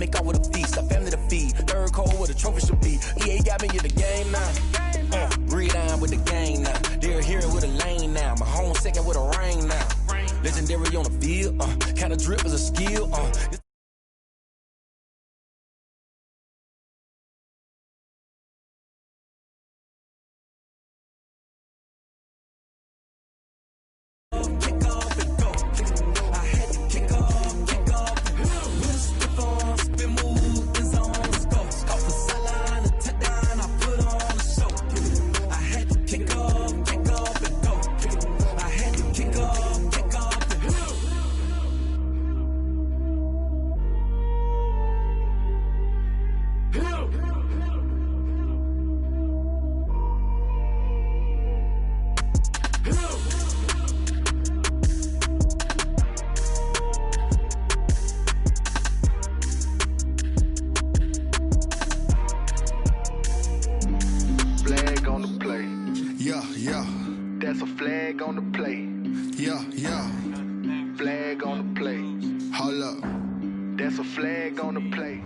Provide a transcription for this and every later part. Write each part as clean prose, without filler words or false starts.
make off with a feast. A family to feed. Third cold where the trophy should be. EA got me in the game now. Breathe down with the gang now. They're here with a lane now. My home second with a ring now. Legendary on the field. Kinda drip is a skill. That's a flag on the play. Yeah. Flag on the play. Hold up. That's a flag on the play.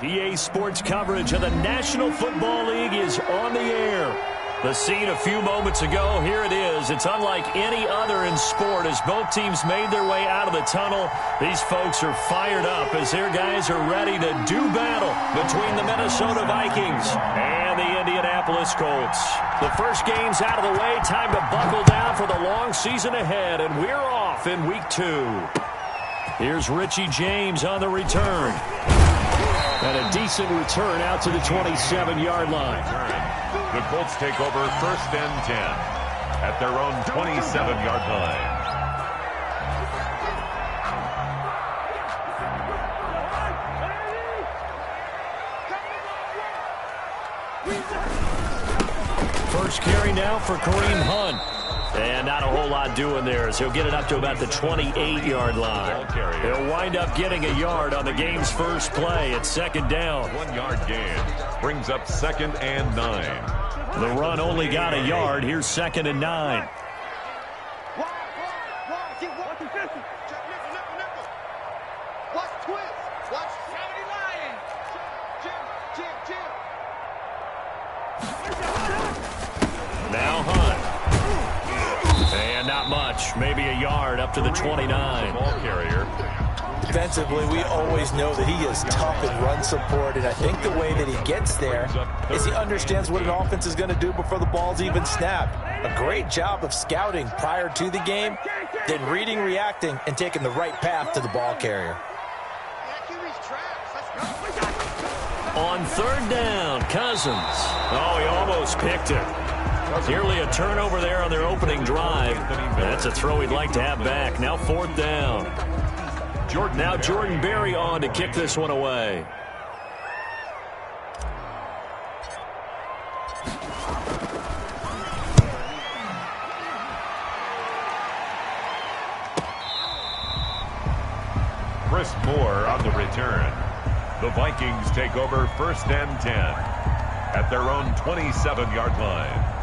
EA Sports coverage of the National Football League is on the air. The scene a few moments ago, here it is. It's unlike any other in sport as both teams made their way out of the tunnel. These folks are fired up as their guys are ready to do battle between the Minnesota Vikings and the Indianapolis Colts. The first game's out of the way. Time to buckle down for the long season ahead, and we're off in week 2. Here's Richie James on the return. And a decent return out to the 27-yard line. The Colts take over 1st and 10 at their own 27-yard line. First carry now for Kareem Hunt. And not a whole lot doing there as he'll get it up to about the 28-yard line. He'll wind up getting a yard on the game's first play at 2nd down. 1-yard gain brings up 2nd and 9. The run only got a yard. Here's 2nd and 9. Now Hunt. And not much. Maybe a yard up to the 29. Ball carrier. Defensively, we always know that he is tough in run support, and I think the way that he gets there is he understands what an offense is going to do before the ball's even snapped. A great job of scouting prior to the game, then reading, reacting, and taking the right path to the ball carrier. On 3rd down, Cousins. Oh, he almost picked it. Nearly a turnover there on their opening drive. That's a throw he'd like to have back. Now 4th down. Jordan Berry on to kick this one away. Chris Moore on the return. The Vikings take over 1st and 10 at their own 27-yard line.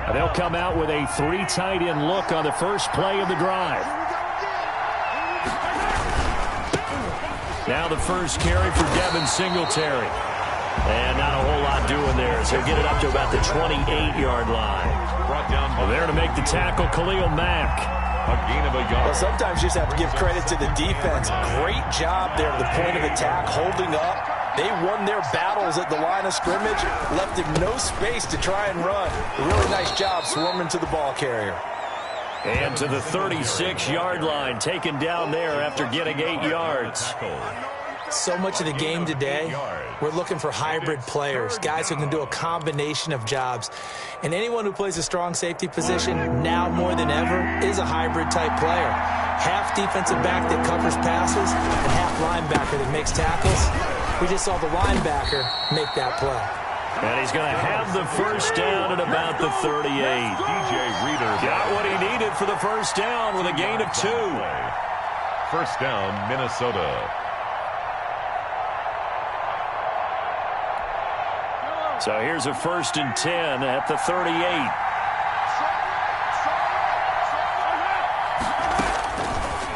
And they'll come out with a 3 tight end look on the first play of the drive. Now the first carry for Devin Singletary. And not a whole lot doing there as he'll get it up to about the 28-yard line. Brought down there to make the tackle, Khalil Mack. A gain of a yard. Well, sometimes you just have to give credit to the defense. Great job there at the point of attack, holding up. They won their battles at the line of scrimmage, left him no space to try and run. A really nice job swarming to the ball carrier. And to the 36-yard line, taken down there after getting 8 yards. So much of the game today, we're looking for hybrid players, guys who can do a combination of jobs. And anyone who plays a strong safety position now more than ever is a hybrid type player. Half defensive back that covers passes and half linebacker that makes tackles. We just saw the linebacker make that play. And he's going to have the first down at about the 38. DJ Reader got what he needed for the first down with a gain of 2. 1st down, Minnesota. So here's a 1st and 10 at the 38.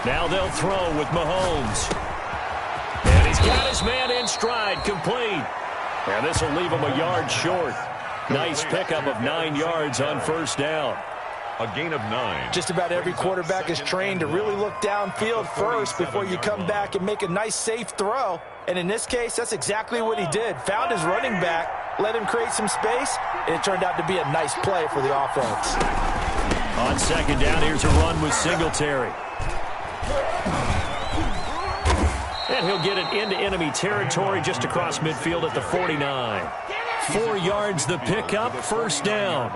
Now they'll throw with Mahomes. And he's got his man in stride, complete. And this will leave him a yard short. Nice pickup of 9 yards on first down. A gain of 9. Just about every quarterback is trained to really look downfield first before you come back and make a nice, safe throw. And in this case, that's exactly what he did. Found his running back, let him create some space, and it turned out to be a nice play for the offense. On second down, here's a run with Singletary. And he'll get it into enemy territory just across midfield at the 49. 4 yards the pickup, first down.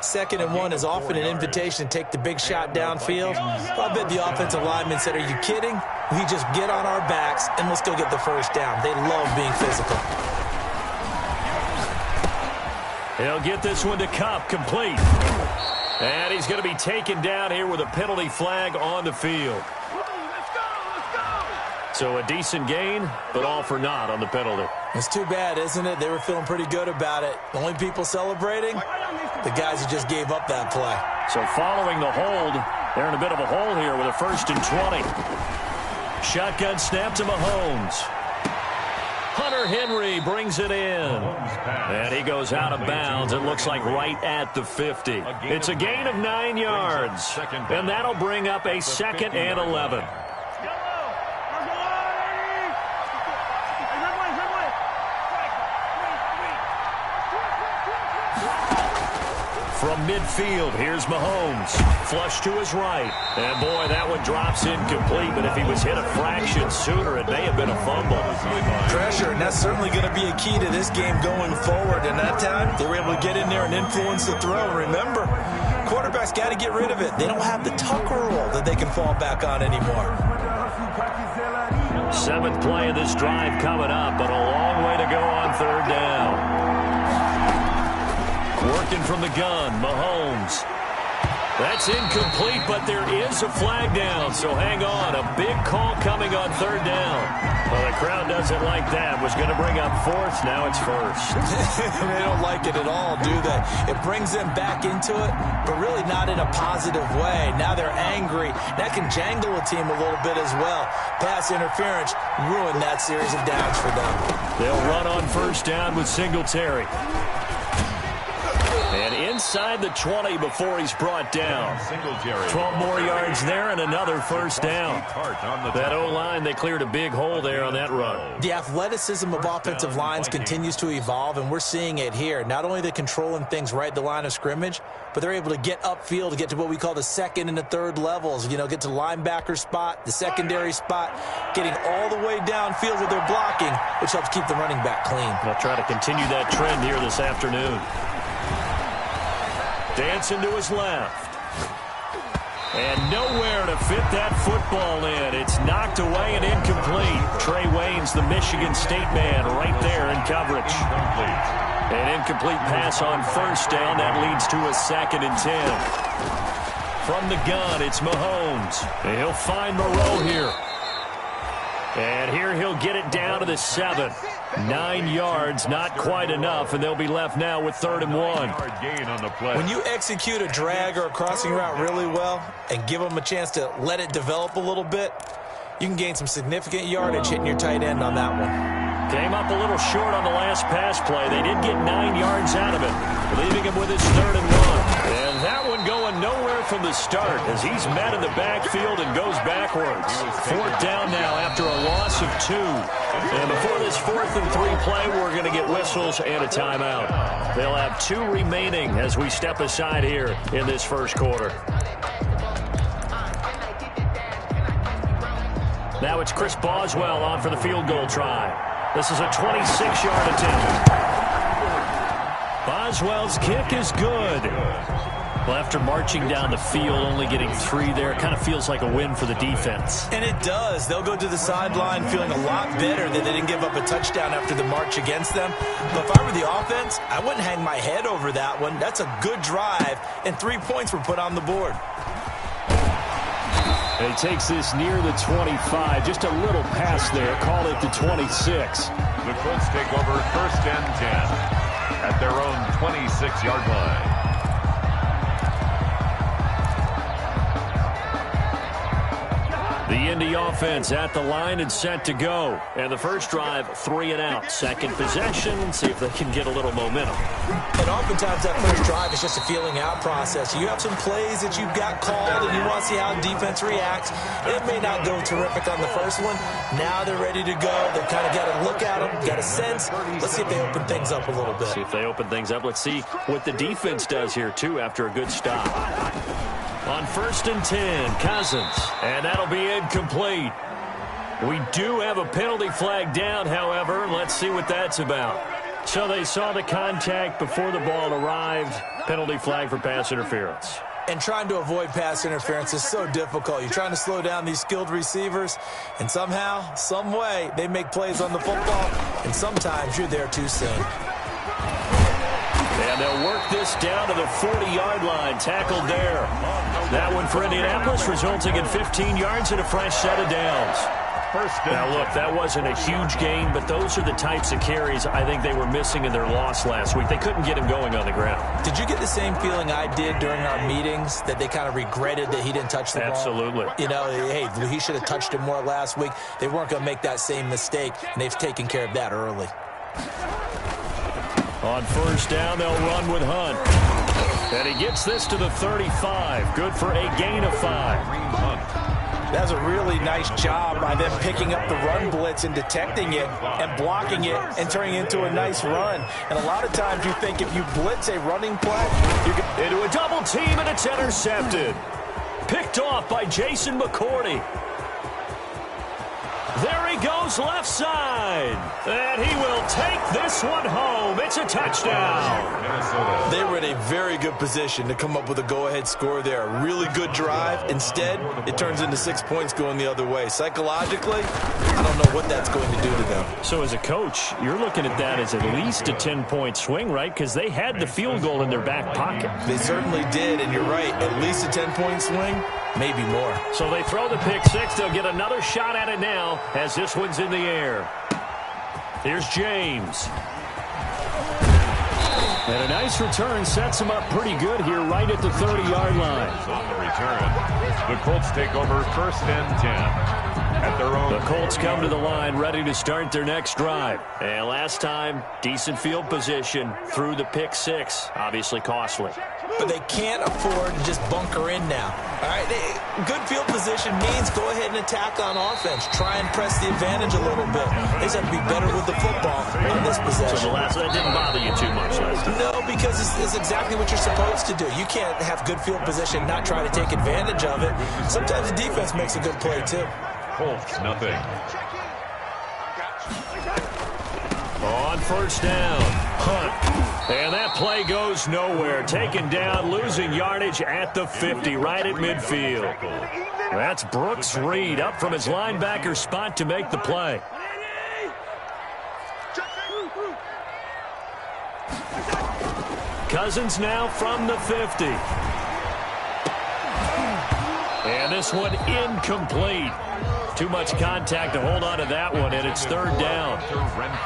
2nd and 1 is often an invitation to take the big shot downfield. I bet the offensive lineman said, are you kidding? We just get on our backs and let's go get the first down. They love being physical. He'll get this one to Kupp, complete. And he's going to be taken down here with a penalty flag on the field. So a decent gain, but all for naught on the penalty. It's too bad, isn't it? They were feeling pretty good about it. The only people celebrating, the guys who just gave up that play. So following the hold, they're in a bit of a hole here with a 1st and 20. Shotgun snap to Mahomes. Hunter Henry brings it in. And he goes out of bounds. It looks like right at the 50. It's a gain of 9 yards. And that'll bring up a 2nd and 11. From midfield, here's Mahomes. Flush to his right. And, boy, that one drops incomplete. But if he was hit a fraction sooner, it may have been a fumble. Pressure, and that's certainly going to be a key to this game going forward. And that time, they were able to get in there and influence the throw. Remember, quarterbacks got to get rid of it. They don't have the Tucker rule that they can fall back on anymore. 7th play of this drive coming up, but a long way to go on 3rd down. Working from the gun, Mahomes. That's incomplete, but there is a flag down, so hang on. A big call coming on 3rd down. Well, the crowd doesn't like that. Was going to bring up 4th, now it's 1st. They don't like it at all, do they? It brings them back into it, but really not in a positive way. Now they're angry. That can jangle a team a little bit as well. Pass interference ruined that series of downs for them. They'll run on 1st down with Singletary. And inside the 20 before he's brought down. 12 more yards there and another 1st down. That O-line, they cleared a big hole there on that run. The athleticism of offensive lines continues to evolve, and we're seeing it here. Not only are they controlling things right at the line of scrimmage, but they're able to get upfield to get to what we call the 2nd and the 3rd levels. You know, get to the linebacker spot, the secondary spot, getting all the way downfield with their blocking, which helps keep the running back clean. They'll try to continue that trend here this afternoon. Dancing to his left. And nowhere to fit that football in. It's knocked away and incomplete. Trey Wayne's the Michigan State man right there in coverage. An incomplete pass on 1st down. That leads to a 2nd and 10. From the gun, it's Mahomes. And he'll find Moreau here. And here he'll get it down to the 7. 9 yards, not quite enough, and they'll be left now with 3rd and 1. When you execute a drag or a crossing route really well and give them a chance to let it develop a little bit, you can gain some significant yardage hitting your tight end on that one. Came up a little short on the last pass play. They did get 9 yards out of it, leaving him with his 3rd and 1. And that one going nowhere from the start as he's met in the backfield and goes backwards. 4th down now after a loss of 2. And before this 4th and 3 play, we're going to get whistles and a timeout. They'll have 2 remaining as we step aside here in this 1st quarter. Now it's Chris Boswell on for the field goal try. This is a 26-yard attempt. Boswell's kick is good. Well, after marching down the field, only getting 3 there, it kind of feels like a win for the defense. And it does. They'll go to the sideline feeling a lot better that they didn't give up a touchdown after the march against them. But if I were the offense, I wouldn't hang my head over that one. That's a good drive, and 3 points were put on the board. And he takes this near the 25. Just a little pass there. Call it the 26. The Colts take over 1st and 10 at their own 26-yard line. The Indy offense at the line and set to go. And the first drive, 3 and out. Second possession, see if they can get a little momentum. And oftentimes that first drive is just a feeling out process. You have some plays that you've got called and you want to see how the defense reacts. It may not go terrific on the first one. Now they're ready to go. They've kind of got to look at them, got a sense. Let's see if they open things up a little bit. See if they open things up. Let's see what the defense does here, too, after a good stop. On 1st and 10, Cousins. And that'll be incomplete. We do have a penalty flag down, however. Let's see what that's about. So they saw the contact before the ball arrived. Penalty flag for pass interference. And trying to avoid pass interference is so difficult. You're trying to slow down these skilled receivers, and somehow, some way, they make plays on the football, and sometimes you're there too soon. And they'll work this down to the 40-yard line. Tackled there. That one for Indianapolis, resulting in 15 yards and a fresh set of downs. Now, look, that wasn't a huge gain, but those are the types of carries I think they were missing in their loss last week. They couldn't get him going on the ground. Did you get the same feeling I did during our meetings, that they kind of regretted that he didn't touch the ball? Absolutely. You know, hey, he should have touched it more last week. They weren't going to make that same mistake, and they've taken care of that early. On 1st down, they'll run with Hunt. And he gets this to the 35. Good for a gain of 5. That's a really nice job by them picking up the run blitz and detecting it and blocking it and turning it into a nice run. And a lot of times you think if you blitz a running play, you get into a double team, and it's intercepted. Picked off by Jason McCourty. There he goes left side. And he will take this one home. It's a touchdown. They were in a very good position to come up with a go-ahead score there. A really good drive. Instead, it turns into 6 points going the other way. Psychologically, I don't know what that's going to do to them. So as a coach, you're looking at that as at least a 10-point swing, right? Because they had the field goal in their back pocket. They certainly did, and you're right. At least a 10-point swing. Maybe more. So they throw the pick six. They'll get another shot at it now as this one's in the air. Here's James. And a nice return sets him up pretty good here right at the 30-yard line. On the return, the Colts take over 1st and 10. At their own. The Colts come to the line ready to start their next drive. And last time, decent field position through the pick six. Obviously costly. But they can't afford to just bunker in now. All right, good field position means go ahead and attack on offense. Try and press the advantage a little bit. They just have to be better with the football on this possession. So that didn't bother you too much last time? No, because it's exactly what you're supposed to do. You can't have good field position, not try to take advantage of it. Sometimes the defense makes a good play, too. Colts, nothing. On 1st down, Hunt. And that play goes nowhere. Taken down, losing yardage at the 50, right at midfield. That's Brooks Reed up from his linebacker spot to make the play. Cousins now from the 50. And this one incomplete. Too much contact to hold on to that one, and it's 3rd down.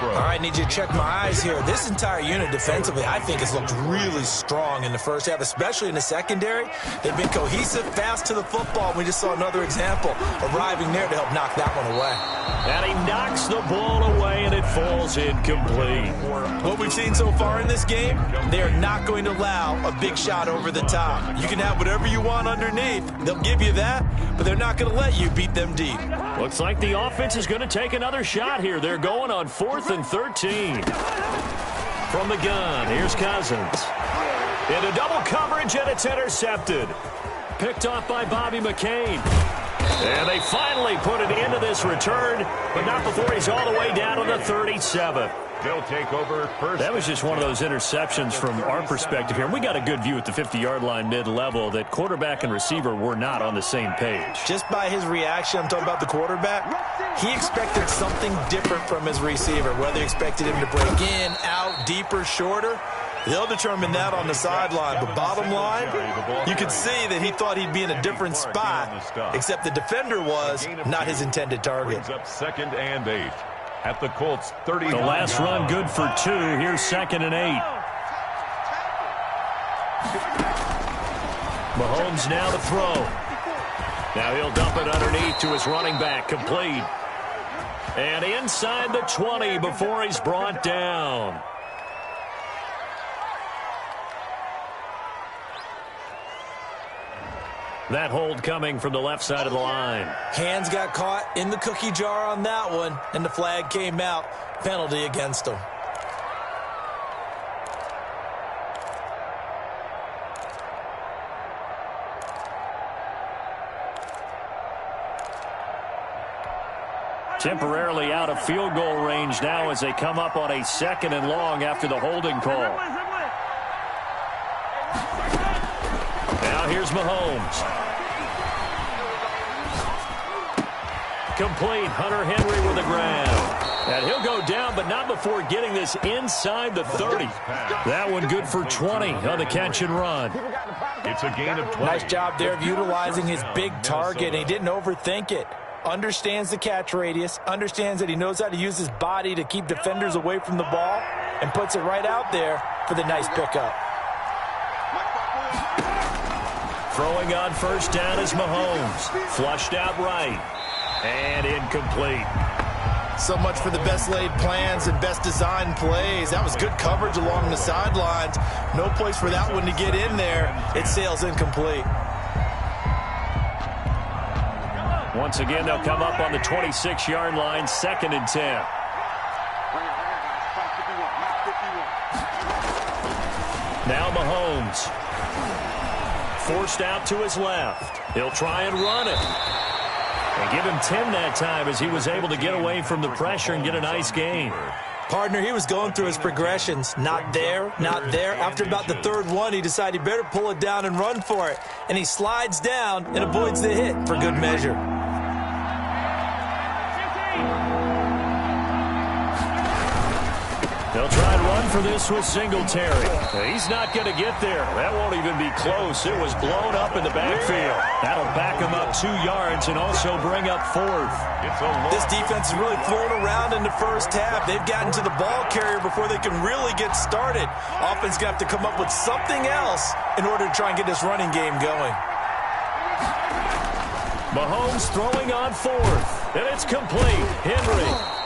All right, need you to check my eyes here. This entire unit defensively, I think, has looked really strong in the first half, especially in the secondary. They've been cohesive, fast to the football. We just saw another example arriving there to help knock that one away. And he knocks the ball away, and it falls incomplete. What we've seen so far in this game, they are not going to allow a big shot over the top. You can have whatever you want underneath. They'll give you that, but they're not going to let you beat them deep. Looks like the offense is going to take another shot here. They're going on 4th and 13. From the gun, here's Cousins. Into double coverage, and it's intercepted. Picked off by Bobby McCain. And they finally put an end to this return, but not before he's all the way down on the 37. They'll take over 1st. That was just one of those interceptions from our perspective here. We got a good view at the 50-yard line mid-level that quarterback and receiver were not on the same page. Just by his reaction, I'm talking about the quarterback, he expected something different from his receiver, whether he expected him to break in, out, deeper, shorter. They'll determine that on the sideline. But bottom line, you could see that he thought he'd be in a different spot, except the defender was not his intended target. Brings up 2nd and 8. At the Colts 30. The last run good for 2. Here's 2nd and 8. Mahomes now to throw. Now he'll dump it underneath to his running back, complete. And inside the 20 before he's brought down. That hold coming from the left side of the line. Hands got caught in the cookie jar on that one, and the flag came out. Penalty against him. Temporarily out of field goal range now as they come up on a 2nd and long after the holding call. Now here's Mahomes. Complete. Hunter Henry with the grab. And he'll go down, but not before getting this inside the 30. That one good for 20 on the catch and run. It's a gain of 20. Nice job there of utilizing his big target, and he didn't overthink it. Understands the catch radius, understands that he knows how to use his body to keep defenders away from the ball, and puts it right out there for the nice pickup. Throwing on first down is Mahomes. Flushed out right. And incomplete. So much for the best laid plans and best designed plays. That was good coverage along the sidelines. No place for that one to get in there. It sails incomplete. Once again, they'll come up on the 26-yard line, 2nd and 10. Now Mahomes. Forced out to his left. He'll try and run it. And give him 10 that time as he was able to get away from the pressure and get a nice gain. Partner, he was going through his progressions. Not there, not there. After about the 3rd one, he decided he better pull it down and run for it. And he slides down and avoids the hit for good measure. They'll try and run for this with Singletary. He's not going to get there. That won't even be close. It was blown up in the backfield. That'll back him up 2 yards and also bring up 4th. This defense is really flown around in the first half. They've gotten to the ball carrier before they can really get started. Offense going to have to come up with something else in order to try and get this running game going. Mahomes throwing on 4th. And it's complete. Henry.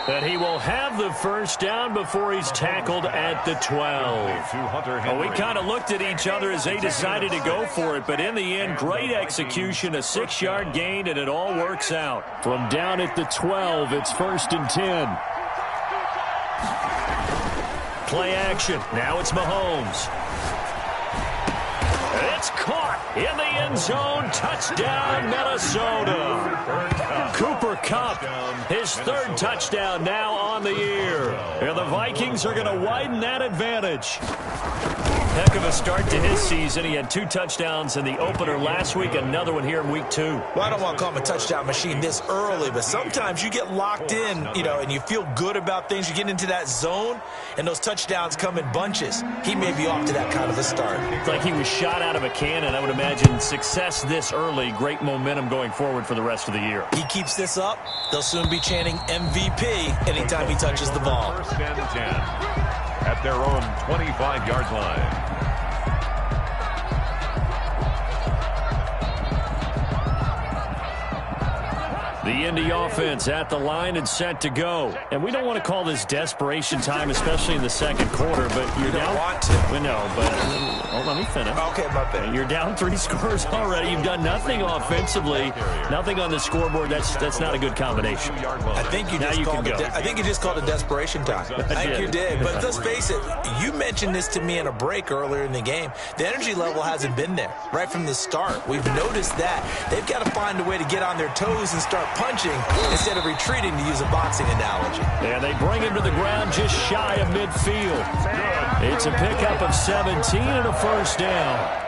And he will have the first down before he's tackled at the 12. We kind of looked at each other as they decided to go for it, but in the end, great execution, a 6-yard gain, and it all works out. From down at the 12, it's 1st and 10. Play action. Now it's Mahomes. It's caught in the end zone. Touchdown, Minnesota. Cooper Kupp, his 3rd touchdown now on the year. And the Vikings are going to widen that advantage. Heck of a start to his season. He had 2 touchdowns in the opener last week, another one here in week 2. Well, I don't want to call him a touchdown machine this early, but sometimes you get locked in, and you feel good about things. You get into that zone, and those touchdowns come in bunches. He may be off to that kind of a start. It's like he was shot out of a cannon. I would imagine success this early, great momentum going forward for the rest of the year. He keeps this up, they'll soon be chanting MVP anytime he touches the ball. 1st and 10 at their own 25-yard line. The Indy offense at the line and set to go. And we don't want to call this desperation time, especially in the 2nd quarter, but you're down. Want to. We know, but let me finish. Okay, my bad. You're down 3 scores already. You've done nothing offensively, nothing on the scoreboard. That's not a good combination. I think you just called it desperation time. I think you did. But let's face it, you mentioned this to me in a break earlier in the game. The energy level hasn't been there right from the start. We've noticed that. They've got to find a way to get on their toes and start punching instead of retreating, to use a boxing analogy. And they bring him to the ground just shy of midfield. It's a pickup of 17 and a first down.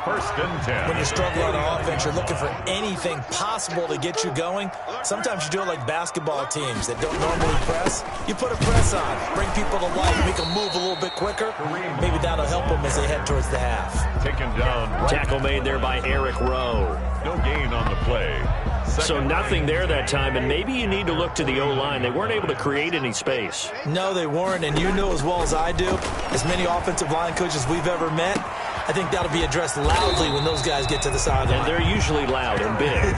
1st and 10. When you struggle on offense, you're looking for anything possible to get you going. Sometimes you do it like basketball teams that don't normally press. You put a press on, bring people to life, make them move a little bit quicker. Maybe that'll help them as they head towards the half. Taken down. Right. Tackle made there by Eric Rowe. No gain on the play. So nothing there that time, and maybe you need to look to the O-line. They weren't able to create any space. No, they weren't, and you know as well as I do, as many offensive line coaches we've ever met, I think that'll be addressed loudly when those guys get to the sideline. And they're usually loud and big.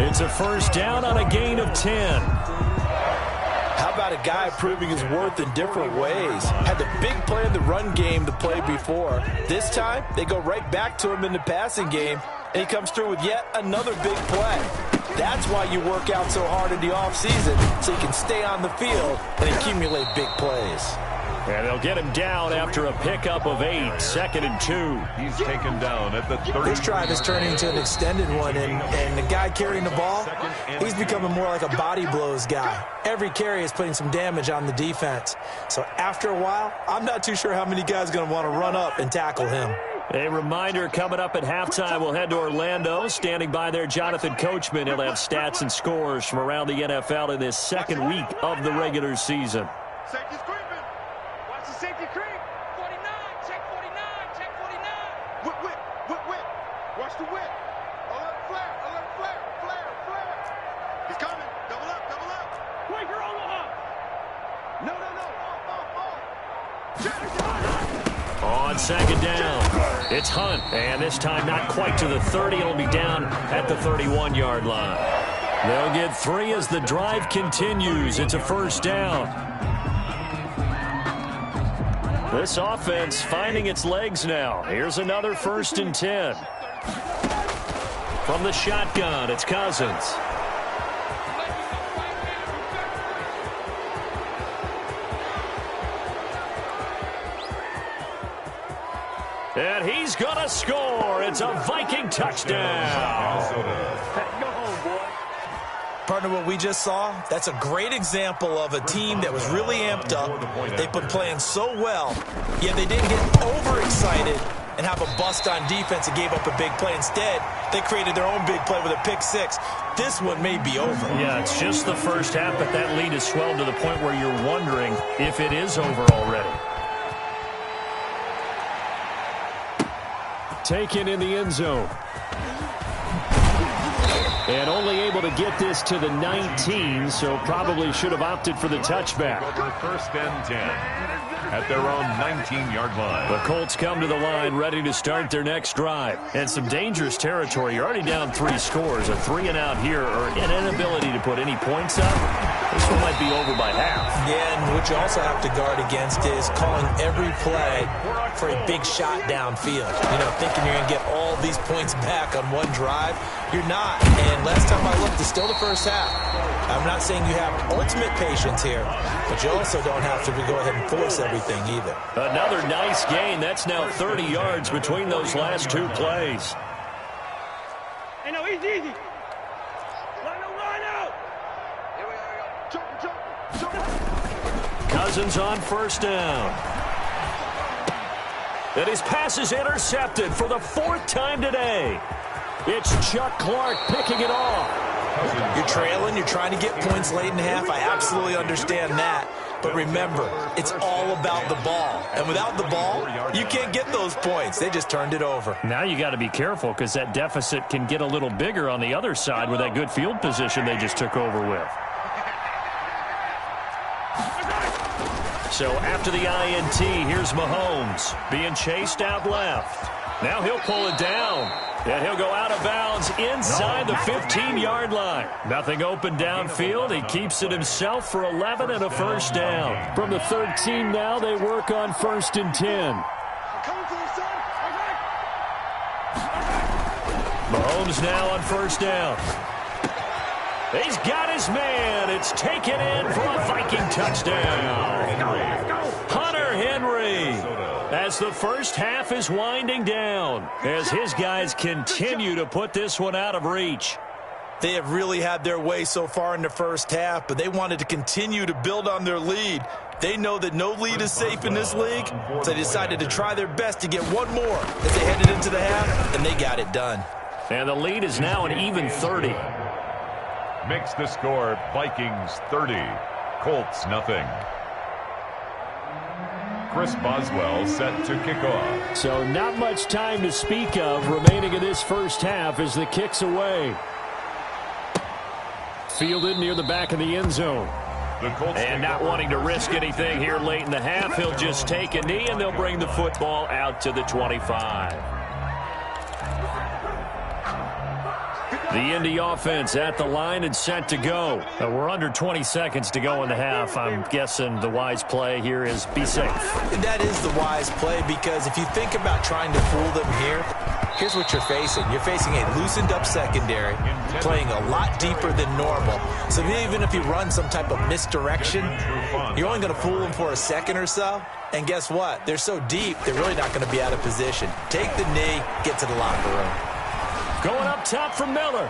It's a first down on a gain of 10. How about a guy proving his worth in different ways? Had the big play in the run game to play before. This time, they go right back to him in the passing game, and he comes through with yet another big play. That's why you work out so hard in the offseason, so you can stay on the field and accumulate big plays. And they'll get him down after a pickup of 8, 2nd and 2. He's taken down at the 30. This drive is turning into an extended one, and the guy carrying the ball, he's becoming more like a body blows guy. Every carry is putting some damage on the defense. So after a while, I'm not too sure how many guys are going to want to run up and tackle him. A reminder, coming up at halftime, we'll head to Orlando. Standing by there, Jonathan Coachman. He'll have stats and scores from around the NFL in this second week of the regular season. Safety's creeping. Watch the safety creep. 49, check 49, check 49. Whip. Watch the whip. Alert flare, flare. He's coming. Double up. Quaker Omaha. No. On second down, it's Hunt, and this time not quite to the 30. It'll be down at the 31-yard line. They'll get 3 as the drive continues. It's a first down. This offense finding its legs now. Here's another 1st and 10. From the shotgun, it's Cousins. And he's going to score. It's a Viking touchdown. Go home, boy. Partner, what we just saw, that's a great example of a team that was really amped up. They've been playing so well, yet they didn't get overexcited and have a bust on defense and gave up a big play. Instead, they created their own big play with a pick 6. This one may be over. Yeah, it's just the first half, but that lead has swelled to the point where you're wondering if it is over already. Taken in the end zone. And only able to get this to the 19, so probably should have opted for the touchback. Over 1st and 10 at their own 19-yard line. The Colts come to the line ready to start their next drive. And some dangerous territory. You're already down 3 scores. A 3-and-out here or an inability to put any points up. This one might be over by half. Yeah, and what you also have to guard against is calling every play for a big shot downfield. You know, thinking you're going to get all these points back on one drive. You're not. And last time I looked, it's still the first half. I'm not saying you have ultimate patience here, but you also don't have to go ahead and force everything either. Another nice gain. That's now 30 yards between those last 2 plays. Hey, no, easy. Line out. Here we go. Jump. Cousins on first down. And his pass is intercepted for the 4th time today. It's Chuck Clark picking it off. You're trailing, you're trying to get points late in half. I absolutely understand that. But remember, it's all about the ball. And without the ball, you can't get those points. They just turned it over. Now you got to be careful because that deficit can get a little bigger on the other side with that good field position they just took over with. So after the INT, here's Mahomes being chased out left. Now he'll pull it down. And he'll go out of bounds inside the 15-yard line. Nothing open downfield. He keeps it himself for 11 and a first down. From the 13 now, they work on 1st and 10. Mahomes now on first down. He's got his man. It's taken in for a Viking touchdown. Hunter Henry. As the first half is winding down, as his guys continue to put this one out of reach. They have really had their way so far in the first half, but they wanted to continue to build on their lead. They know that no lead is safe in this league, so they decided to try their best to get one more as they headed into the half, and they got it done. And the lead is now an even 30. Makes the score Vikings 30, Colts nothing. Chris Boswell set to kick off. So not much time to speak of remaining in this first half as the kick's away. Fielded near the back of the end zone. And not wanting to risk anything here late in the half, he'll just take a knee, and they'll bring the football out to the 25. The Indy offense at the line and set to go. We're under 20 seconds to go in the half. I'm guessing the wise play here is be safe. That is the wise play, because if you think about trying to fool them here, here's what you're facing. You're facing a loosened up secondary, playing a lot deeper than normal. So even if you run some type of misdirection, you're only going to fool them for a second or so. And guess what? They're so deep, they're really not going to be out of position. Take the knee, get to the locker room. Going up top for Miller.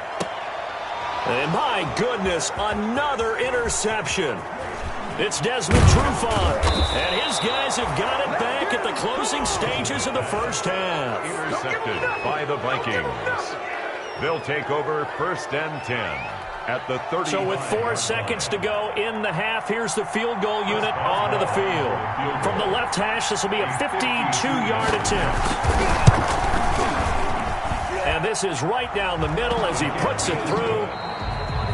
And my goodness, another interception. It's Desmond Trufant, and his guys have got it back at the closing stages of the first half. Intercepted by the Vikings. They'll take over 1st and 10 at the 30. So with 4 seconds to go in the half, here's the field goal unit onto the field. From the left hash, this will be a 52-yard attempt. And this is right down the middle as he puts it through.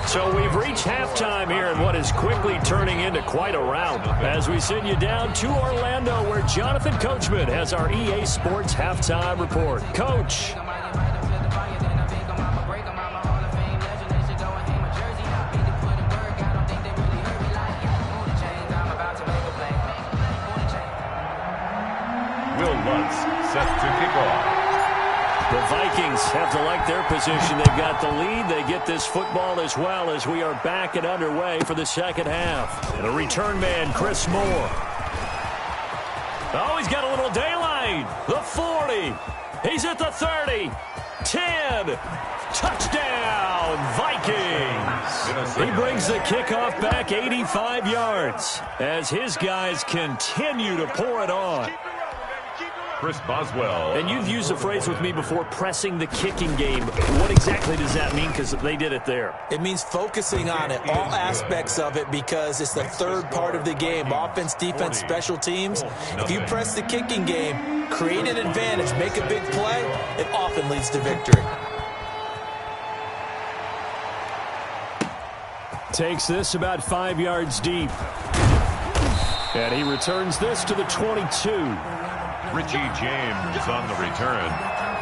So we've reached halftime here in what is quickly turning into quite a rout as we send you down to Orlando, where Jonathan Coachman has our EA Sports halftime report. Coach. Will Lutz set to kick off. The Vikings have to like their position. They've got the lead. They get this football as well as we are back and underway for the second half. And a return man, Chris Moore. Oh, he's got a little daylight. The 40. He's at the 30. 10. Touchdown, Vikings. He brings the kickoff back 85 yards as his guys continue to pour it on. Chris Boswell. And you've used the phrase with me before, pressing the kicking game. What exactly does that mean? Because they did it there. It means focusing on it, all aspects of it, because it's the third part of the game. Offense, defense, special teams. If you press the kicking game, create an advantage, make a big play, it often leads to victory. Takes this about 5 yards deep. And he returns this to the 22. Richie James on the return.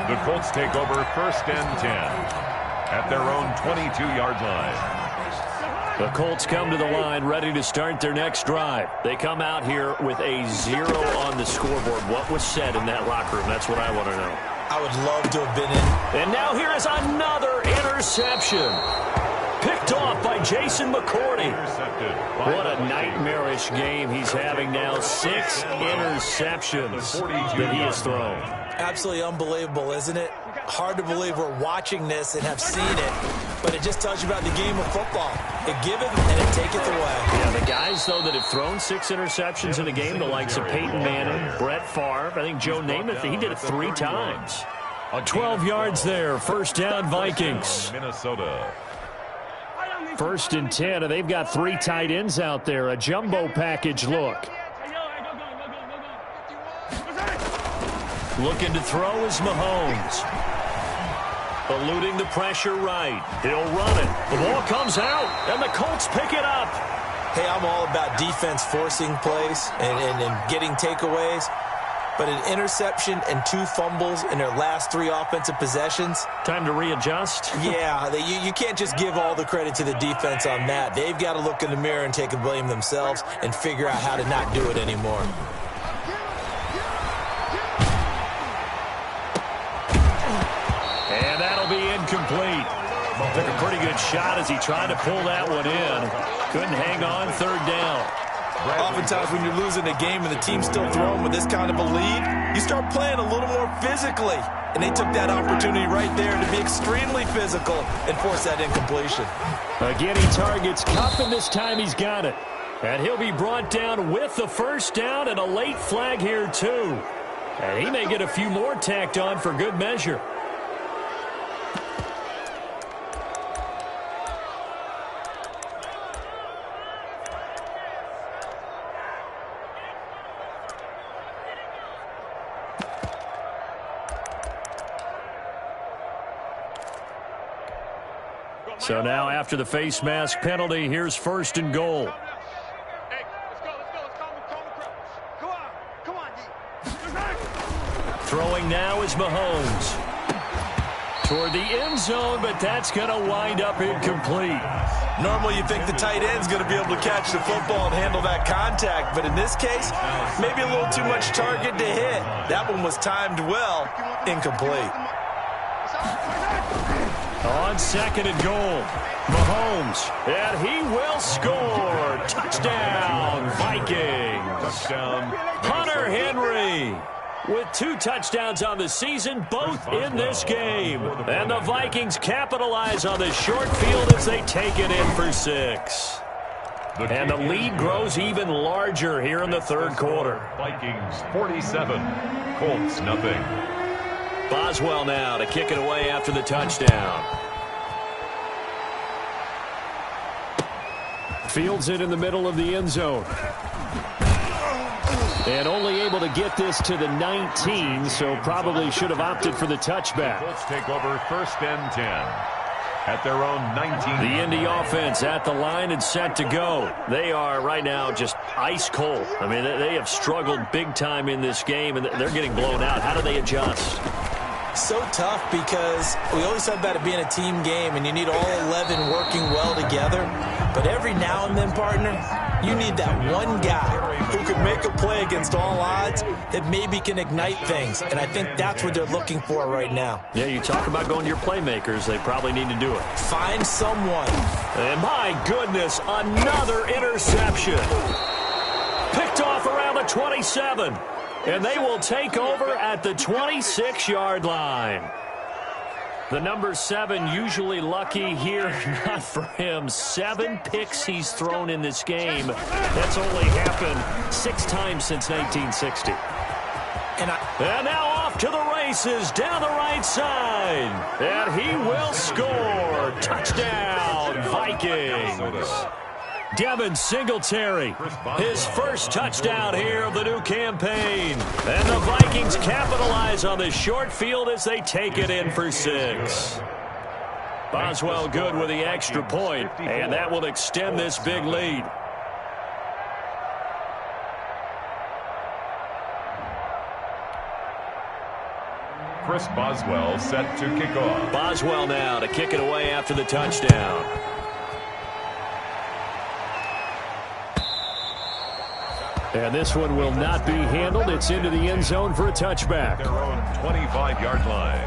The Colts take over 1st and 10 at their own 22-yard line. The Colts come to the line ready to start their next drive. They come out here with a 0 on the scoreboard. What was said in that locker room? That's what I want to know. I would love to have been in. And now here is another interception. Picked off by Jason McCourty. What a nightmarish game he's having now. 6 interceptions that he has thrown. Absolutely unbelievable, isn't it? Hard to believe we're watching this and have seen it, but it just tells you about the game of football. It giveth and it taketh away. Yeah, the guys, though, that have thrown 6 interceptions in a game, the likes of Peyton Manning, Brett Favre, I think Joe Namath, he did it 3 times. 12 yards there, 1st down Vikings. Minnesota. 1st and 10, and they've got 3 tight ends out there. A jumbo package look. Looking to throw is Mahomes. Eluding the pressure right. He'll run it. The ball comes out, and the Colts pick it up. Hey, I'm all about defense forcing plays and getting takeaways. But an interception and 2 fumbles in their last 3 offensive possessions. Time to readjust. Yeah, you can't just give all the credit to the defense on that. They've got to look in the mirror and take the blame themselves and figure out how to not do it anymore. And that'll be incomplete. Took a pretty good shot as he tried to pull that one in. Couldn't hang on, 3rd down. Oftentimes when you're losing a game and the team's still throwing with this kind of a lead, you start playing a little more physically. And they took that opportunity right there to be extremely physical and force that incompletion. Again, he targets Kupp, and this time he's got it. And he'll be brought down with the 1st down and a late flag here, too. And he may get a few more tacked on for good measure. So now after the face mask penalty, here's 1st and goal. Throwing now is Mahomes. Toward the end zone, but that's going to wind up incomplete. Normally you think the tight end's going to be able to catch the football and handle that contact, but in this case, maybe a little too much target to hit. That one was timed well, incomplete. On second and goal, Mahomes, and he will score. Touchdown, Vikings. Touchdown. Hunter Henry with 2 touchdowns on the season, both in this game. And the Vikings capitalize on the short field as they take it in for 6. And the lead grows even larger here in the third quarter. Vikings 47, Colts nothing. Boswell now to kick it away after the touchdown. Fields it in the middle of the end zone. And only able to get this to the 19, so probably should have opted for the touchback. Colts take over first and 10 at their own 19. The Indy offense at the line and set to go. They are right now just ice cold. I mean, they have struggled big time in this game, and they're getting blown out. How do they adjust? So tough because we always talk about it being a team game, and you need all 11 working well together. But every now and then, partner, you need that one guy who can make a play against all odds that maybe can ignite things. And I think that's what they're looking for right now. Yeah, you talk about going to your playmakers. They probably need to do it. Find someone. And my goodness, another interception. Picked off around the 27. And they will take over at the 26-yard line. The number 7 usually lucky here. Not for him. 7 picks he's thrown in this game. That's only happened 6 times since 1960. And now off to the races down the right side. And he will score. Touchdown, Vikings. Devin Singletary, his first touchdown here of the new campaign. And the Vikings capitalize on the short field as they take it in for 6. Boswell good with the extra point, and that will extend this big lead. Chris Boswell set to kick off. Boswell now to kick it away after the touchdown. And this one will not be handled. It's into the end zone for a touchback. Their own 25-yard line.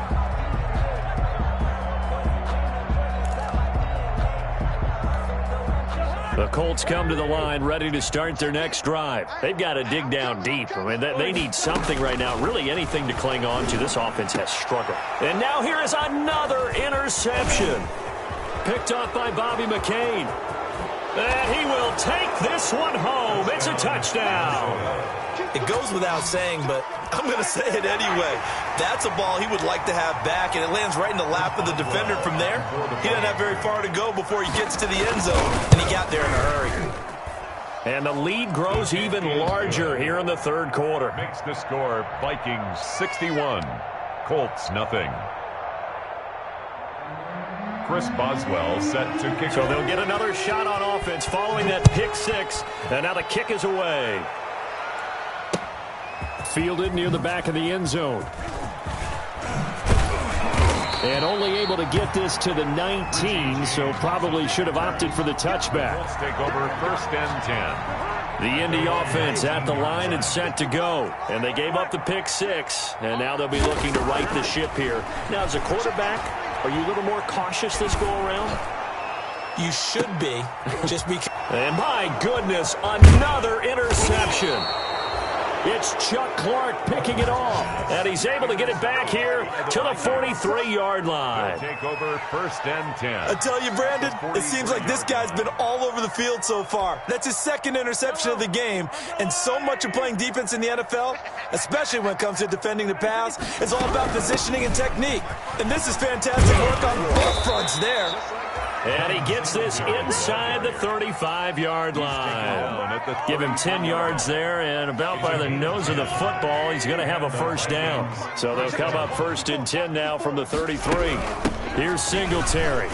The Colts come to the line ready to start their next drive. They've got to dig down deep. I mean, they need something right now, really anything to cling on to. This offense has struggled. And now here is another interception. Picked off by Bobby McCain. And he will take this one home. It's a touchdown. It goes without saying, but I'm going to say it anyway. That's a ball he would like to have back, and it lands right in the lap of the defender from there. He doesn't have very far to go before he gets to the end zone, and he got there in a hurry. And the lead grows even larger here in the third quarter. Makes the score Vikings 61, Colts nothing. Chris Boswell set to kick. So they'll get another shot on offense following that pick 6. And now the kick is away. Fielded near the back of the end zone. And only able to get this to the 19, so probably should have opted for the touchback. Colts take over first and 10. The Indy offense at the line and set to go. And they gave up the pick 6. And now they'll be looking to right the ship here. Now, as a quarterback, are you a little more cautious this go around? You should be. Just because. And my goodness, another interception. It's Chuck Clark picking it off. And he's able to get it back here to the 43-yard line. Take over first and 10. I tell you, Brandon, it seems like this guy's been all over the field so far. That's his second interception of the game. And so much of playing defense in the NFL, especially when it comes to defending the pass, is all about positioning and technique. And this is fantastic work on both fronts there. And he gets this inside the 35-yard line. Give him 10 yards there, and about by the nose of the football, he's going to have a first down. So they'll come up first and 10 now from the 33. Here's Singletary.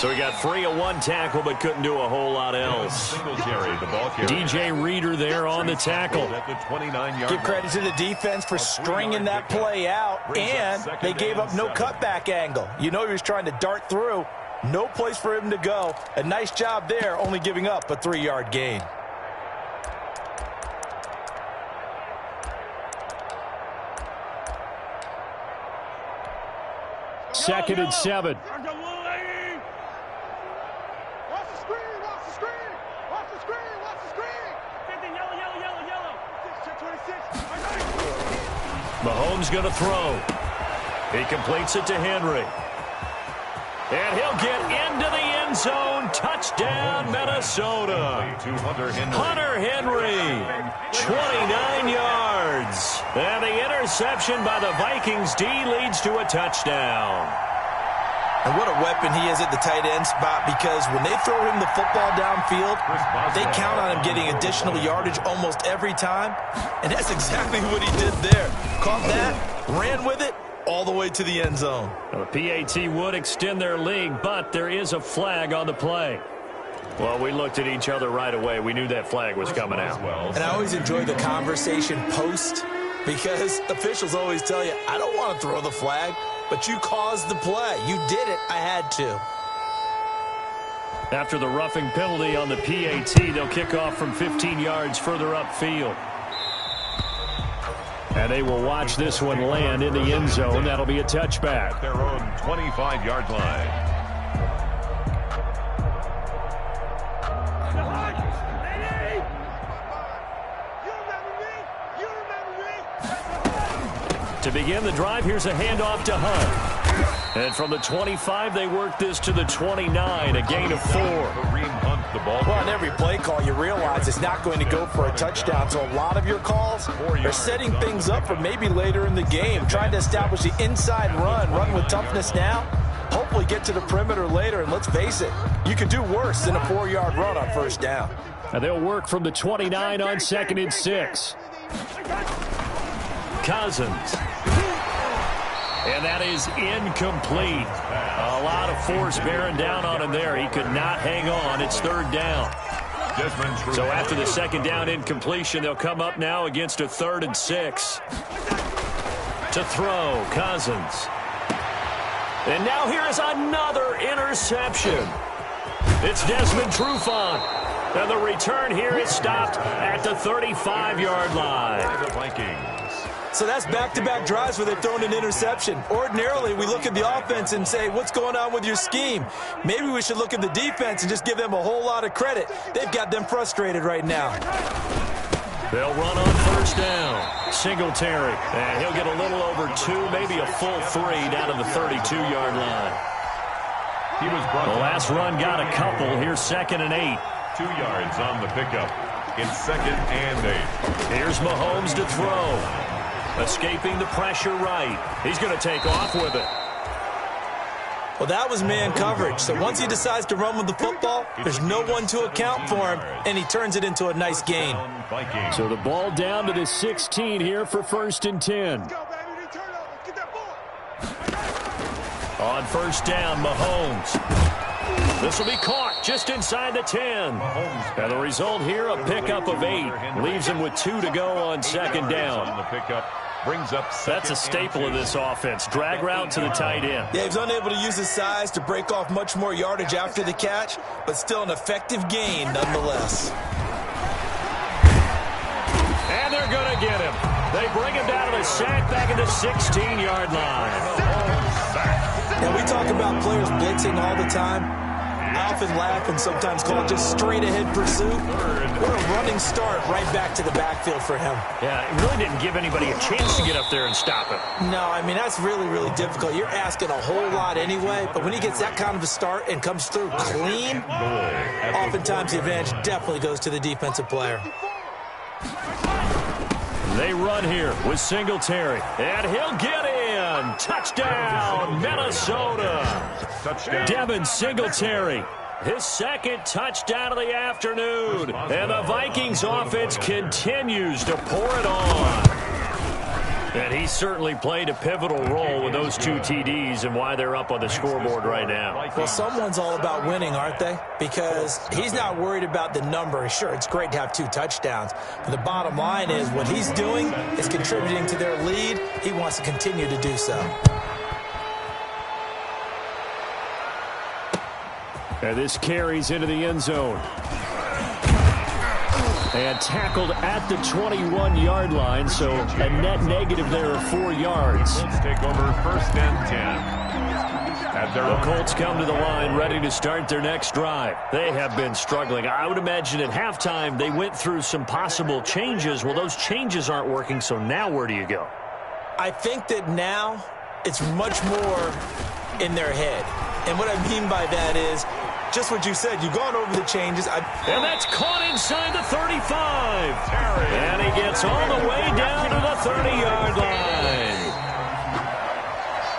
So he got free of one tackle, but couldn't do a whole lot else. DJ Reader there on the tackle. Give credit to the defense for stringing that play out, and they gave up no cutback angle. You know he was trying to dart through. No place for him to go. A nice job there, only giving up a 3-yard gain. Second and 7. Watch the screen, watch the screen, watch the screen, watch the screen. 50, yellow. 26. Mahomes going to throw. He completes it to Henry. And he'll get into the end zone. Touchdown, Minnesota. Hunter Henry, 29 yards. And the interception by the Vikings D leads to a touchdown. And what a weapon he is at the tight end spot, because when they throw him the football downfield, they count on him getting additional yardage almost every time. And that's exactly what he did there. Caught that, ran with it, all the way to the end zone. The PAT would extend their lead, but there is a flag on the play. Well, we looked at each other right away. We knew that flag was coming out. And I always enjoy the conversation post, because officials always tell you, I don't want to throw the flag, but you caused the play. You did it. I had to. After the roughing penalty on the PAT, they'll kick off from 15 yards further upfield. And they will watch this one land in the end zone. That'll be a touchback. At their own 25-yard line. To begin the drive, here's a handoff to Hunt. And from the 25, they work this to the 29, a gain of 4. Well, on every play call, you realize it's not going to go for a touchdown. So a lot of your calls are setting things up for maybe later in the game, trying to establish the inside run with toughness now, hopefully get to the perimeter later. And let's face it, you could do worse than a 4-yard run on first down. And they'll work from the 29 on 2nd and 6. Cousins. And that is incomplete. A lot of force bearing down on him there. He could not hang on. It's 3rd down. So after the 2nd down incompletion, they'll come up now against a 3rd and 6. To throw, Cousins. And now here is another interception. It's Desmond Trufant. And the return here is stopped at the 35-yard line. The Vikings. So that's back-to-back drives where they've thrown an interception. Ordinarily, we look at the offense and say, what's going on with your scheme? Maybe we should look at the defense and just give them a whole lot of credit. They've got them frustrated right now. They'll run on 1st down. Singletary. And he'll get a little over 2, maybe a full 3 down to the 32-yard line. The last run got a couple. Here's 2nd and 8. 2 yards on the pickup. It's 2nd and 8. Here's Mahomes to throw. Escaping the pressure right. He's going to take off with it. Well, that was man coverage. So once he decides to run with the football, there's no one to account for him, and he turns it into a nice gain. So the ball down to the 16 here for 1st and 10. On 1st down, Mahomes. This will be caught just inside the 10. And the result here, a pickup of 8. Leaves him with 2 to go on 2nd down. The pickup brings up. That's a staple of this offense. Drag route to the tight end. Yeah, he's unable to use his size to break off much more yardage after the catch, but still an effective gain nonetheless. And they're going to get him. They bring him down to the sack back at the 16-yard line. Now, we talk about players blitzing all the time. I often laugh and sometimes call it just straight-ahead pursuit. What a running start right back to the backfield for him. Yeah, it really didn't give anybody a chance to get up there and stop him. No, I mean, that's really, really difficult. You're asking a whole lot anyway, but when he gets that kind of a start and comes through clean, oftentimes the advantage definitely goes to the defensive player. They run here with Singletary, and he'll get in. Touchdown, Minnesota. Touchdown. Devin Singletary, his 2nd touchdown of the afternoon. And the Vikings offense continues to pour it on. And he certainly played a pivotal role with those 2 TDs and why they're up on the scoreboard right now. Well, someone's all about winning, aren't they? Because he's not worried about the number. Sure, it's great to have 2 touchdowns. But the bottom line is what he's doing is contributing to their lead. He wants to continue to do so. And this carries into the end zone. And tackled at the 21-yard line, so a net negative there of 4 yards. Colts take over first and 10. The Colts come to the line ready to start their next drive. They have been struggling. I would imagine at halftime they went through some possible changes. Well, those changes aren't working, so now where do you go? I think that now it's much more in their head. And what I mean by that is just what you said. You've gone over the changes. And that's caught inside the 35. And he gets all the way down to the 30-yard line.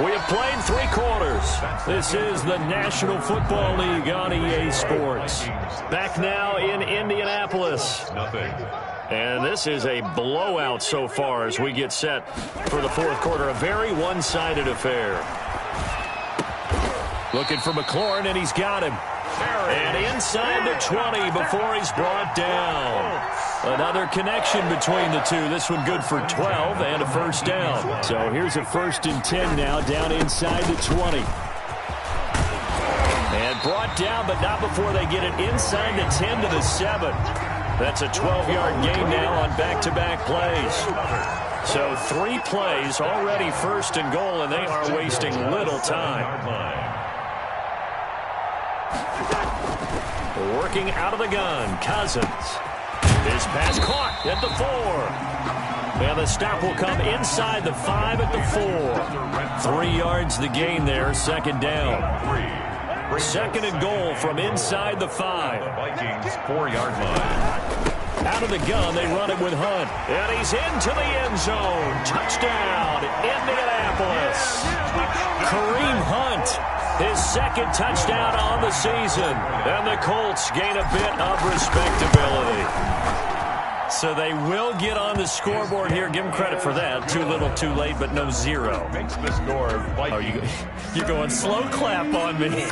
We have played 3 quarters. This is the National Football League on EA Sports. Back now in Indianapolis. And this is a blowout so far as we get set for the 4th quarter. A very one-sided affair. Looking for McLaurin, and he's got him. And inside the 20 before he's brought down. Another connection between the two. This one good for 12 and a first down. So here's a 1st and 10 now down inside the 20. And brought down, but not before they get it inside the 10 to the 7. That's a 12-yard gain now on back-to-back plays. So 3 plays already 1st and goal, and they are wasting little time. Working out of the gun, Cousins. His pass caught at the 4. And the stop will come inside the 5 at the 4. 3 yards the gain there, 2nd down. 2nd and goal from inside the 5. Vikings 4-yard line. Out of the gun, they run it with Hunt. And he's into the end zone. Touchdown, Indianapolis. Kareem Hunt. His 2nd touchdown on the season. And the Colts gain a bit of respectability. So they will get on the scoreboard here. Give them credit for that. Too little, too late, but no 0. Makes the score. Oh, you're going slow clap on me.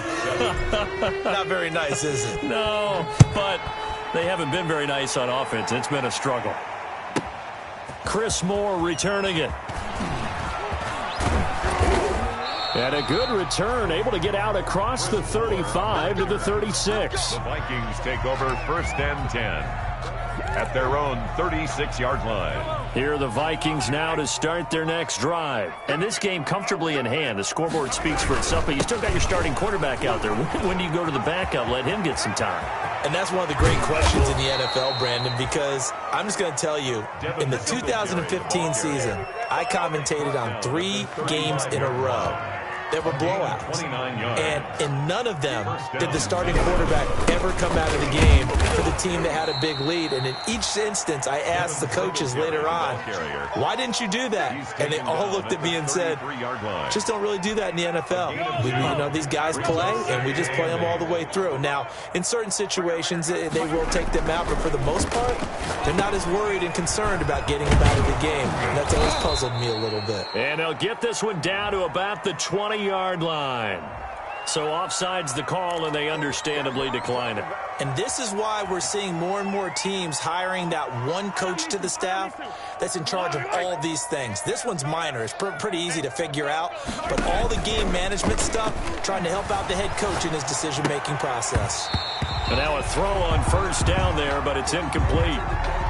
Not very nice, is it? No, but they haven't been very nice on offense. It's been a struggle. Chris Moore returning it. And a good return, able to get out across the 35 to the 36. The Vikings take over 1st and 10 at their own 36-yard line. Here are the Vikings now to start their next drive. And this game comfortably in hand. The scoreboard speaks for itself, but you still got your starting quarterback out there. When do you go to the backup? Let him get some time. And that's one of the great questions in the NFL, Brandon, because I'm just going to tell you, in the 2015 season, I commentated on 3 games in a row. There were blowouts, and in none of them did the starting quarterback ever come out of the game for the team that had a big lead. And in each instance, I asked the coaches later on, why didn't you do that? And they all looked at me and said, just don't really do that in the NFL. These guys play, and we just play them all the way through. Now, in certain situations, they will take them out, but for the most part, they're not as worried and concerned about getting them out of the game. And that's always puzzled me a little bit. And they'll get this one down to about the 20-yard line. So offside's the call, and they understandably decline it. And this is why we're seeing more and more teams hiring that one coach to the staff that's in charge of all these things. This one's minor. It's pretty easy to figure out. But all the game management stuff, trying to help out the head coach in his decision-making process. And now a throw on 1st down there, but it's incomplete.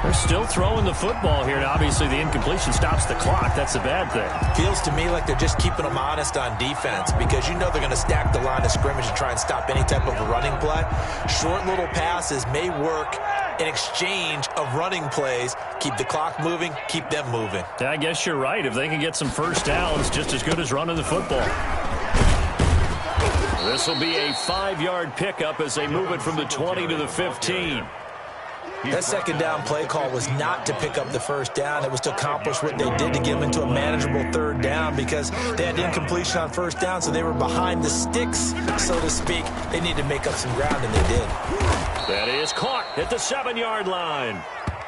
They're still throwing the football here. Now, obviously, the incompletion stops the clock. That's a bad thing. Feels to me like they're just keeping them honest on defense because you know they're going to stack the line of scrimmage and try and stop any type of a running play. Short little passes may work in exchange of running plays. Keep the clock moving, keep them moving. I guess you're right. If they can get some 1st downs, just as good as running the football. This will be a 5-yard pickup as they move it from the 20 to the 15. That 2nd down play call was not to pick up the 1st down. It was to accomplish what they did to get them into a manageable 3rd down because they had incompletion on 1st down, so they were behind the sticks, so to speak. They needed to make up some ground, and they did. That is caught at the 7-yard line.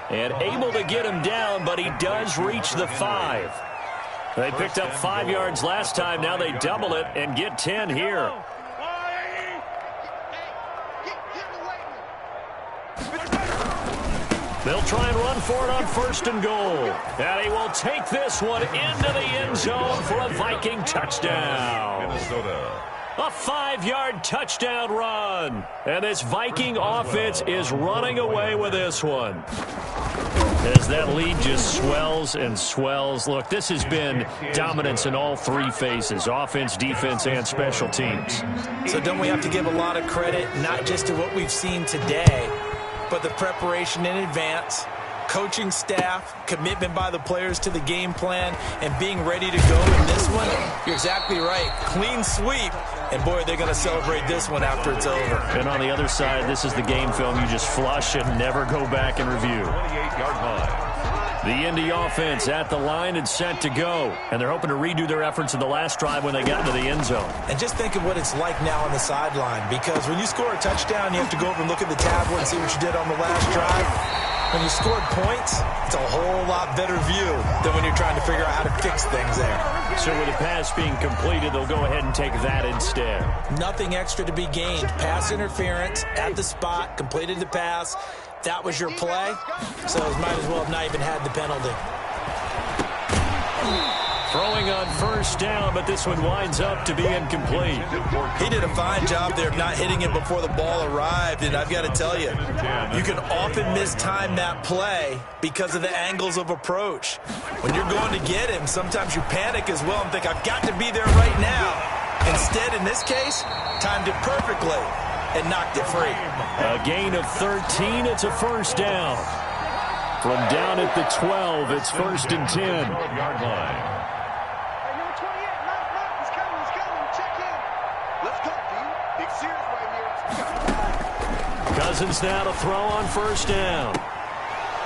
And able to get him down, but he does reach the 5. They picked up 5 yards last time. Now they double it and get 10 here. They'll try and run for it on 1st and goal. And he will take this one into the end zone for a Viking touchdown. Minnesota. A 5-yard touchdown run. And this Viking offense is running away with this one. As that lead just swells and swells. Look, this has been dominance in all 3 phases, offense, defense, and special teams. So don't we have to give a lot of credit, not just to what we've seen today, but the preparation in advance, coaching staff, commitment by the players to the game plan, and being ready to go in this one? You're exactly right. Clean sweep. And, boy, they're going to celebrate this one after it's over. And on the other side, this is the game film you just flush and never go back and review. 28-yard line. The Indy offense at the line and set to go. And they're hoping to redo their efforts in the last drive when they got into the end zone. And just think of what it's like now on the sideline, because when you score a touchdown, you have to go over and look at the tablet and see what you did on the last drive. When you scored points, it's a whole lot better view than when you're trying to figure out how to fix things there. So with the pass being completed, they'll go ahead and take that instead. Nothing extra to be gained. Pass interference at the spot, completed the pass. That was your play, so might as well have not even had the penalty. Throwing on 1st down, but this one winds up to be incomplete. He did a fine job there of not hitting it before the ball arrived, and I've got to tell you, you can often mistime that play because of the angles of approach. When you're going to get him, sometimes you panic as well and think, I've got to be there right now. Instead, in this case, timed it perfectly and knocked it free. A gain of 13, it's a 1st down. From down at the 12, it's 1st and 10. 12-yard line. Cousins now to throw on 1st down.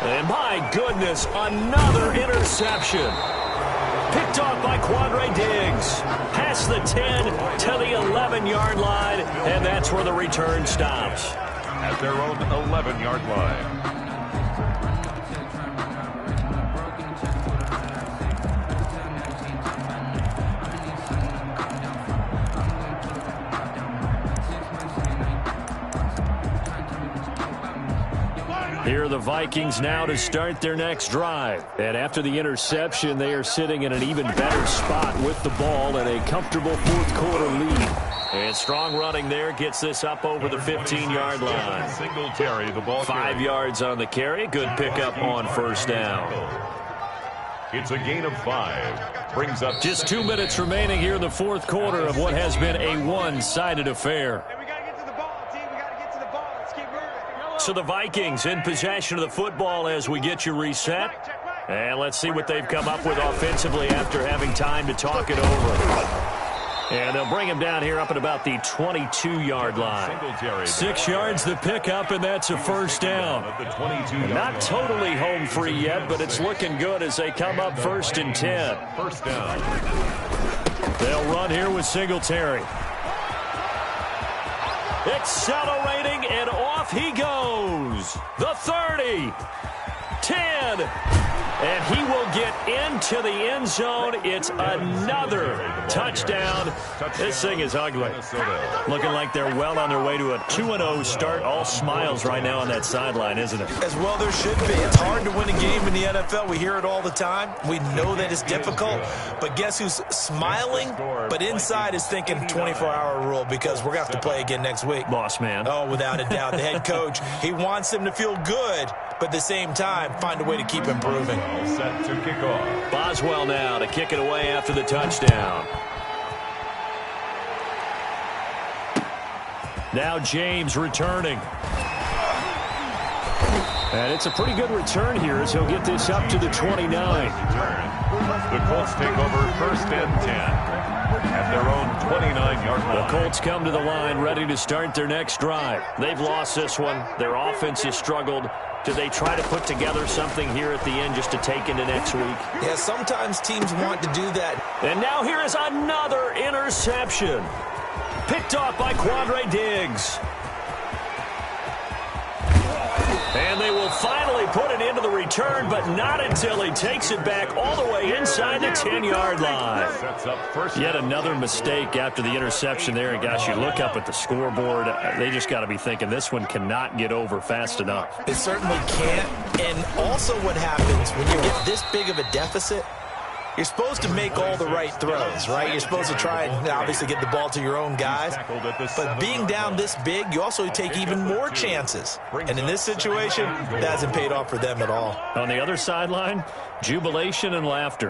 And my goodness, another interception. Picked off by Quandre Diggs. Past the 10 to the 11-yard line, and that's where the return stops. At their own 11-yard line. Here are the Vikings now to start their next drive. And after the interception, they are sitting in an even better spot with the ball and a comfortable 4th quarter lead. And strong running there gets this up over the 15-yard line. Singletary, the ball 5 yards on the carry. Good pickup on 1st down. It's a gain of 5. Brings up just 2 minutes remaining here in the 4th quarter of what has been a one-sided affair. So the Vikings in possession of the football as we get you reset. And let's see what they've come up with offensively after having time to talk it over. And they'll bring him down here up at about the 22-yard line. 6 yards the pickup, and that's a 1st down. Not totally home free yet, but it's looking good as they come up 1st and 10. 1st down. They'll run here with Singletary. Accelerating, and off he goes. The 30, 10, and he will get into the end zone. It's another touchdown. This thing is ugly. Looking like they're well on their way to a 2-0 start. All smiles right now on that sideline, isn't it? As well there should be. It's hard to win a game in the NFL. We hear it all the time. We know that it's difficult. But guess who's smiling, but inside is thinking 24-hour rule, because we're going to have to play again next week. Boss man. Oh, without a doubt. The head coach, he wants them to feel good, but at the same time, find a way to keep improving. Set to kick off. Boswell now to kick it away after the touchdown. Now James returning. And it's a pretty good return here as he'll get this up to the 29. The Colts take over 1st and 10 at their own 29-yard line. The Colts come to the line ready to start their next drive. They've lost this one. Their offense has struggled. Do they try to put together something here at the end just to take into next week? Yeah, sometimes teams want to do that. And now here is another interception. Picked off by Quandre Diggs. And they will finally put it into the return, but not until he takes it back all the way inside the 10-yard line. Yet another mistake after the interception there. And, gosh, you look up at the scoreboard. They just got to be thinking this one cannot get over fast enough. It certainly can't. And also what happens when you get this big of a deficit, you're supposed to make all the right throws, right? You're supposed to try and obviously get the ball to your own guys. But being down this big, you also take even more chances. And in this situation, that hasn't paid off for them at all. On the other sideline, jubilation and laughter.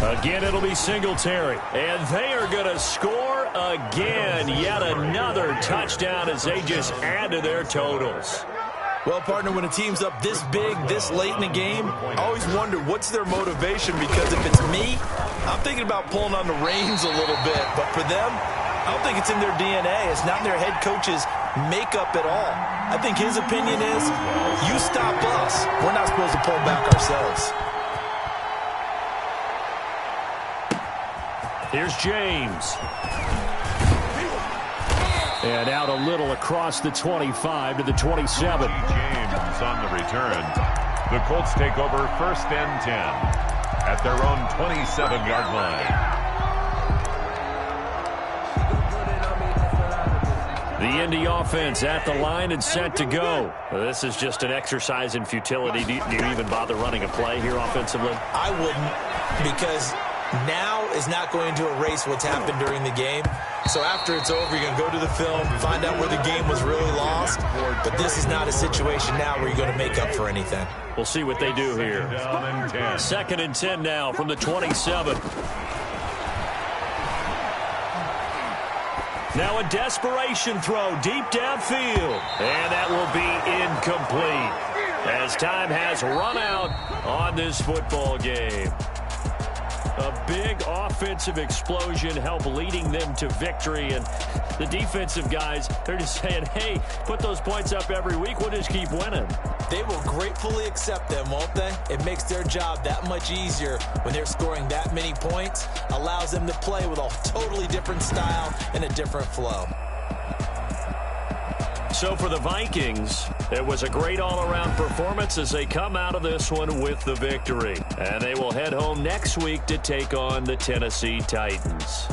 Again, it'll be Singletary. And they are going to score again. Yet another touchdown as they just add to their totals. Well, partner, when a team's up this big, this late in the game, I always wonder what's their motivation, because if it's me, I'm thinking about pulling on the reins a little bit. But for them, I don't think it's in their DNA. It's not in their head coach's makeup at all. I think his opinion is, you stop us. We're not supposed to pull back ourselves. Here's James. And out a little across the 25 to the 27. James on the return. The Colts take over 1st and 10 at their own 27-yard line. The Indy offense at the line and set to go. This is just an exercise in futility. Do you even bother running a play here offensively? I wouldn't, because now is not going to erase what's happened during the game. So after it's over, you're going to go to the film, find out where the game was really lost. But this is not a situation now where you're going to make up for anything. We'll see what they do here. 2nd and 10 now from the 27. Now a desperation throw deep downfield. And that will be incomplete as time has run out on this football game. A big offensive explosion helped leading them to victory. And the defensive guys, they're just saying, hey, put those points up every week. We'll just keep winning. They will gratefully accept them, won't they? It makes their job that much easier when they're scoring that many points. Allows them to play with a totally different style and a different flow. So for the Vikings, it was a great all-around performance as they come out of this one with the victory. And they will head home next week to take on the Tennessee Titans.